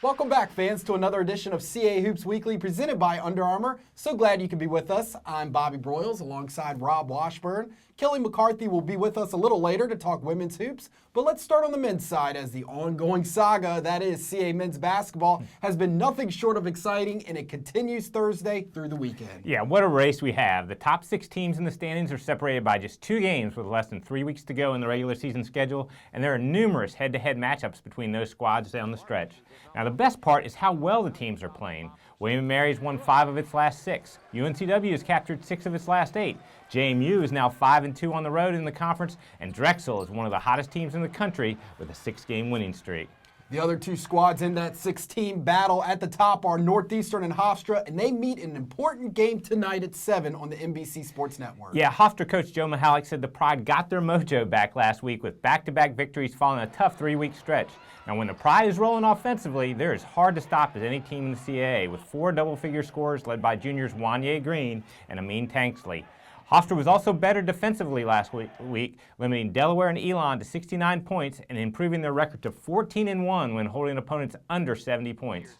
Welcome back, fans, to another edition of CAA Hoops Weekly presented by Under Armour. So glad you could be with us. I'm Bobby Broyles alongside Rob Washburn. Kelly McCarthy will be with us a little later to talk women's hoops. But let's start on the men's side, as the ongoing saga, that is CAA men's basketball, has been nothing short of exciting, and it continues Thursday through the weekend. Yeah, what a race we have. The top 6 teams in the standings are separated by just 2 games with less than 3 weeks to go in the regular season schedule, and there are numerous head-to-head matchups between those squads down the stretch. Now, the best part is how well the teams are playing. William & Mary's won 5 of its last 6. UNCW has captured 6 of its last 8. JMU is now 5-2 on the road in the conference, and Drexel is one of the hottest teams in the country with a 6-game winning streak. The other 2 squads in that 6-team battle at the top are Northeastern and Hofstra, and they meet in an important game tonight at 7 on the NBC Sports Network. Yeah, Hofstra coach Joe Mihalik said the Pride got their mojo back last week with back-to-back victories following a tough 3-week stretch. Now, when the Pride is rolling offensively, they're as hard to stop as any team in the CAA, with 4 double-figure scorers led by juniors Wanye Green and Amin Tanksley. Hofstra was also better defensively last week, limiting Delaware and Elon to 69 points and improving their record to 14-1 when holding opponents under 70 points.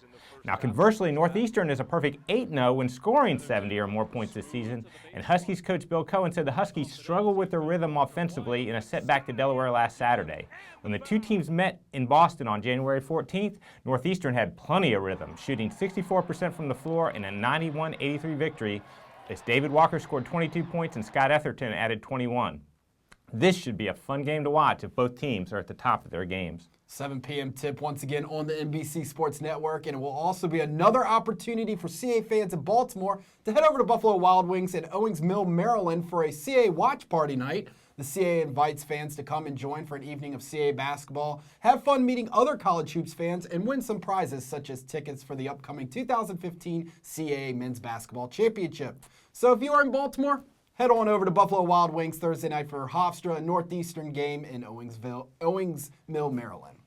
Now, conversely, Northeastern is a perfect 8-0 when scoring 70 or more points this season, and Huskies coach Bill Cohen said the Huskies struggled with their rhythm offensively in a setback to Delaware last Saturday. When the 2 teams met in Boston on January 14th, Northeastern had plenty of rhythm, shooting 64% from the floor in a 91-83 victory, as David Walker scored 22 points and Scott Etherton added 21. This should be a fun game to watch if both teams are at the top of their games. 7 p.m. tip once again on the NBC Sports Network, and it will also be another opportunity for CAA fans in Baltimore to head over to Buffalo Wild Wings and Owings Mill, Maryland for a CAA watch party night. The CAA invites fans to come and join for an evening of CAA basketball, have fun meeting other college hoops fans, and win some prizes such as tickets for the upcoming 2015 CAA Men's Basketball Championship. So if you are in Baltimore, head on over to Buffalo Wild Wings Thursday night for Hofstra, a Northeastern game in Owings Mill, Maryland.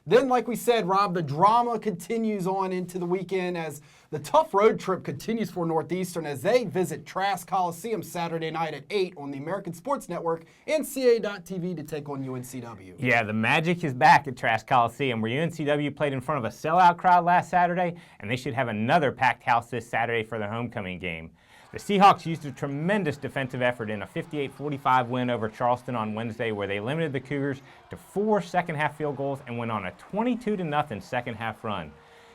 Then, like we said, Rob, the drama continues on into the weekend as the tough road trip continues for Northeastern as they visit Trask Coliseum Saturday night at 8 on the American Sports Network and CAA.TV to take on UNCW. Yeah, the magic is back at Trask Coliseum, where UNCW played in front of a sellout crowd last Saturday, and they should have another packed house this Saturday for their homecoming game. The Seahawks used a tremendous defensive effort in a 58-45 win over Charleston on Wednesday, where they limited the Cougars to 4 second-half field goals and went on a 22-0 second-half run.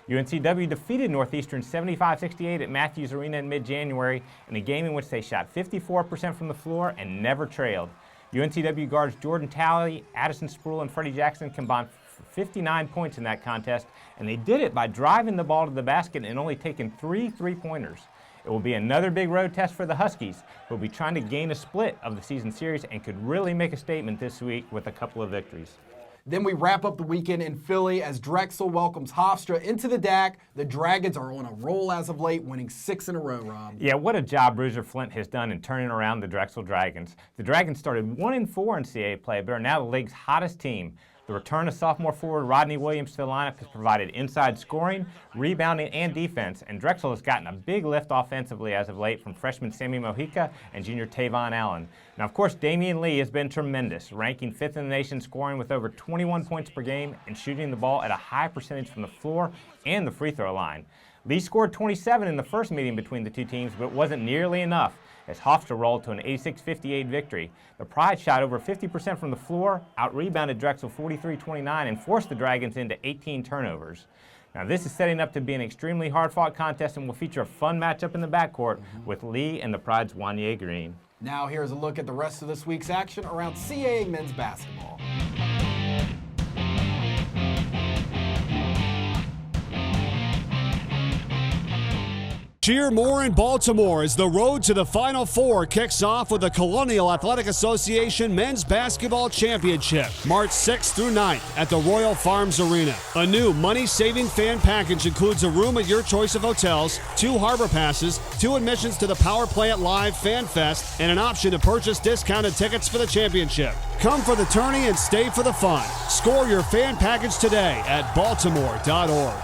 UNCW defeated Northeastern 75-68 at Matthews Arena in mid-January in a game in which they shot 54% from the floor and never trailed. UNCW guards Jordan Talley, Addison Sproul, and Freddie Jackson combined for 59 points in that contest, and they did it by driving the ball to the basket and only taking 3 three-pointers. It will be another big road test for the Huskies, who will be trying to gain a split of the season series and could really make a statement this week with a couple of victories. Then we wrap up the weekend in Philly as Drexel welcomes Hofstra into the DAC. The Dragons are on a roll as of late, winning 6 in a row, Rob. Yeah, what a job Bruiser Flint has done in turning around the Drexel Dragons. The Dragons started 1-4 in CAA play, but are now the league's hottest team. The return of sophomore forward Rodney Williams to the lineup has provided inside scoring, rebounding, and defense, and Drexel has gotten a big lift offensively as of late from freshman Sammy Mojica and junior Tavon Allen. Now, of course, Damian Lee has been tremendous, ranking 5th in the nation, scoring with over 21 points per game and shooting the ball at a high percentage from the floor and the free throw line. Lee scored 27 in the first meeting between the 2 teams, but it wasn't nearly enough as Hofstra rolled to an 86-58 victory. The Pride shot over 50% from the floor, out-rebounded Drexel 43-29, and forced the Dragons into 18 turnovers. Now, this is setting up to be an extremely hard-fought contest and will feature a fun matchup in the backcourt with Lee and the Pride's Wanye Green. Now, here's a look at the rest of this week's action around CAA men's basketball. Cheer more in Baltimore as the road to the Final Four kicks off with the Colonial Athletic Association Men's Basketball Championship, March 6th through 9th at the Royal Farms Arena. A new money-saving fan package includes a room at your choice of hotels, 2 harbor passes, 2 admissions to the Power Play It Live Fan Fest, and an option to purchase discounted tickets for the championship. Come for the tourney and stay for the fun. Score your fan package today at baltimore.org.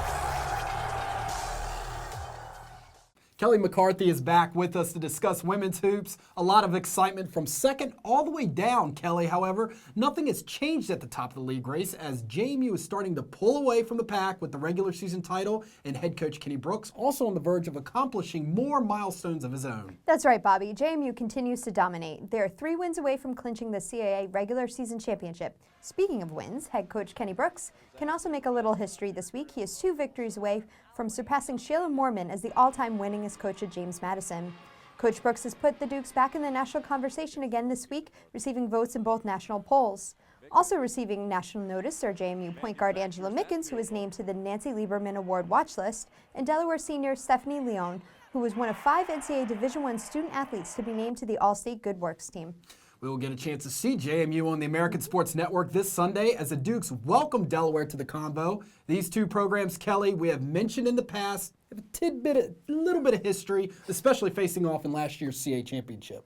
Kelly McCarthy is back with us to discuss women's hoops. A lot of excitement from second all the way down, Kelly. However, nothing has changed at the top of the league race as JMU is starting to pull away from the pack with the regular season title and head coach Kenny Brooks also on the verge of accomplishing more milestones of his own. That's right, Bobby. JMU continues to dominate. They are 3 wins away from clinching the CAA regular season championship. Speaking of wins, head coach Kenny Brooks can also make a little history this week. He is 2 victories away from surpassing Shayla Mormon as the all-time winningest coach at James Madison. Coach Brooks has put the Dukes back in the national conversation again this week, receiving votes in both national polls. Also receiving national notice are JMU point guard Angela Mickens, who was named to the Nancy Lieberman Award watch list, and Delaware senior Stephanie Leone, who was one of 5 NCAA Division I student athletes to be named to the All-State Good Works team. We will get a chance to see JMU on the American Sports Network this Sunday as the Dukes welcome Delaware to the convo. These 2 programs, Kelly, we have mentioned in the past, have a little bit of history, especially facing off in last year's CA championship.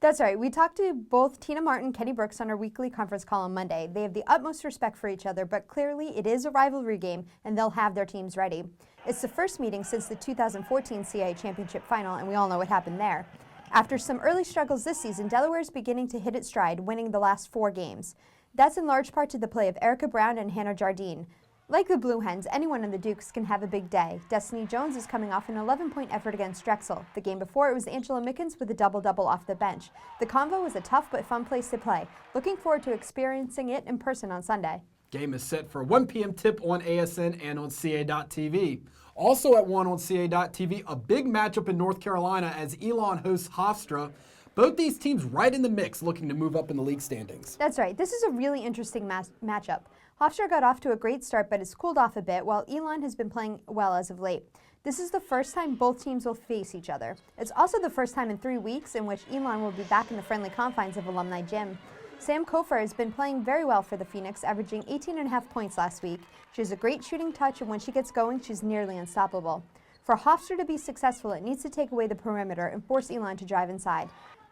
That's right. We talked to both Tina Martin and Kenny Brooks on our weekly conference call on Monday. They have the utmost respect for each other, but clearly it is a rivalry game, and they'll have their teams ready. It's the first meeting since the 2014 CA championship final, and we all know what happened there. After some early struggles this season, Delaware is beginning to hit its stride, winning the last 4 games. That's in large part to the play of Erica Brown and Hannah Jardine. Like the Blue Hens, anyone in the Dukes can have a big day. Destiny Jones is coming off an 11-point effort against Drexel. The game before, it was Angela Mickens with a double-double off the bench. The convo was a tough but fun place to play. Looking forward to experiencing it in person on Sunday. Game is set for a 1 p.m. tip on ASN and on CA.TV. Also at 1 on CA.TV, a big matchup in North Carolina as Elon hosts Hofstra. Both these teams right in the mix, looking to move up in the league standings. That's right. This is a really interesting matchup. Hofstra got off to a great start, but has cooled off a bit, while Elon has been playing well as of late. This is the first time both teams will face each other. It's also the first time in 3 weeks in which Elon will be back in the friendly confines of Alumni Gym. Sam Kofer has been playing very well for the Phoenix, averaging 18.5 points last week. She has a great shooting touch, and when she gets going, she's nearly unstoppable. For Hofstra to be successful, it needs to take away the perimeter and force Elon to drive inside.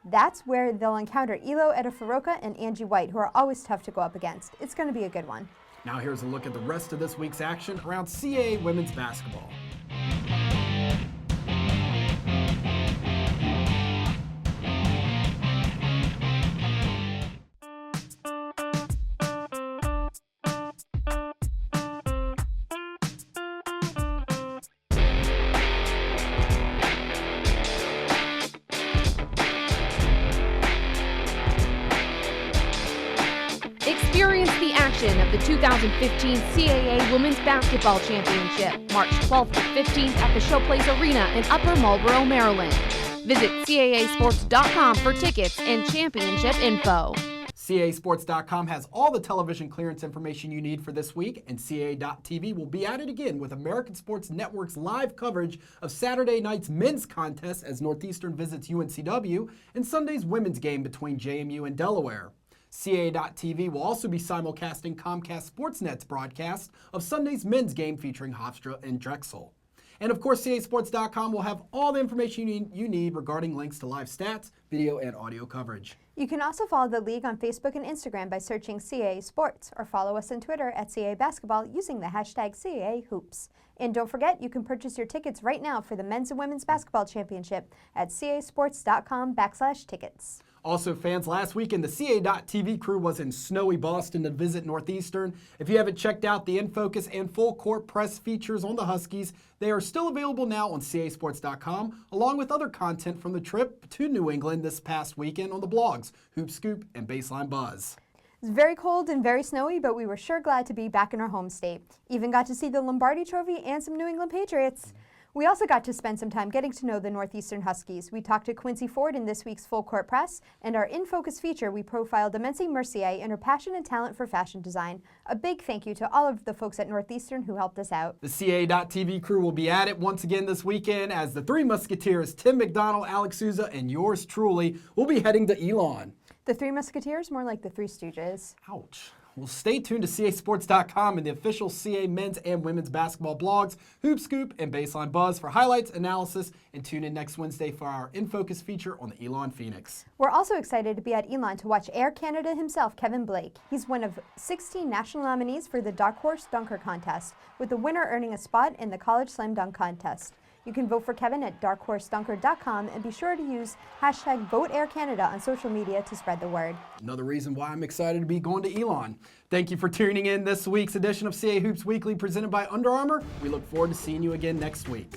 That's where they'll encounter Elo Edifaroka and Angie White, who are always tough to go up against. It's going to be a good one. Now here's a look at the rest of this week's action around CA women's basketball. Experience the action of the 2015 CAA Women's Basketball Championship, March 12th to 15th at the Showplace Arena in Upper Marlboro, Maryland. Visit CAAsports.com for tickets and championship info. CAAsports.com has all the television clearance information you need for this week, and CAA.TV will be at it again with American Sports Network's live coverage of Saturday night's men's contest as Northeastern visits UNCW and Sunday's women's game between JMU and Delaware. CAA.TV will also be simulcasting Comcast Sportsnet's broadcast of Sunday's men's game featuring Hofstra and Drexel. And of course, CAAsports.com will have all the information you need regarding links to live stats, video, and audio coverage. You can also follow the league on Facebook and Instagram by searching CAA Sports, or follow us on Twitter at CAA Basketball using the hashtag CAA Hoops. And don't forget, you can purchase your tickets right now for the Men's and Women's Basketball Championship at CAAsports.com/tickets. Also, fans, last weekend the CA.TV crew was in snowy Boston to visit Northeastern. If you haven't checked out the in-focus and full court press features on the Huskies, they are still available now on CAAsports.com, along with other content from the trip to New England this past weekend on the blogs Hoop Scoop and Baseline Buzz. It's very cold and very snowy, but we were sure glad to be back in our home state. Even got to see the Lombardi Trophy and some New England Patriots. We also got to spend some time getting to know the Northeastern Huskies. We talked to Quincy Ford in this week's Full Court Press, and our In Focus feature, we profiled Demency Mercier and her passion and talent for fashion design. A big thank you to all of the folks at Northeastern who helped us out. The CA.TV crew will be at it once again this weekend as the Three Musketeers, Tim McDonald, Alex Souza, and yours truly will be heading to Elon. The Three Musketeers, more like the Three Stooges. Ouch. Well, stay tuned to CAAsports.com and the official CA men's and women's basketball blogs, Hoop Scoop and Baseline Buzz for highlights, analysis, and tune in next Wednesday for our In Focus feature on the Elon Phoenix. We're also excited to be at Elon to watch Air Canada himself, Kevin Blake. He's one of 16 national nominees for the Dark Horse Dunker Contest, with the winner earning a spot in the College Slam Dunk Contest. You can vote for Kevin at darkhorsedunker.com and be sure to use hashtag VoteAirCanada on social media to spread the word. Another reason why I'm excited to be going to Elon. Thank you for tuning in this week's edition of CAA Hoops Weekly presented by Under Armour. We look forward to seeing you again next week.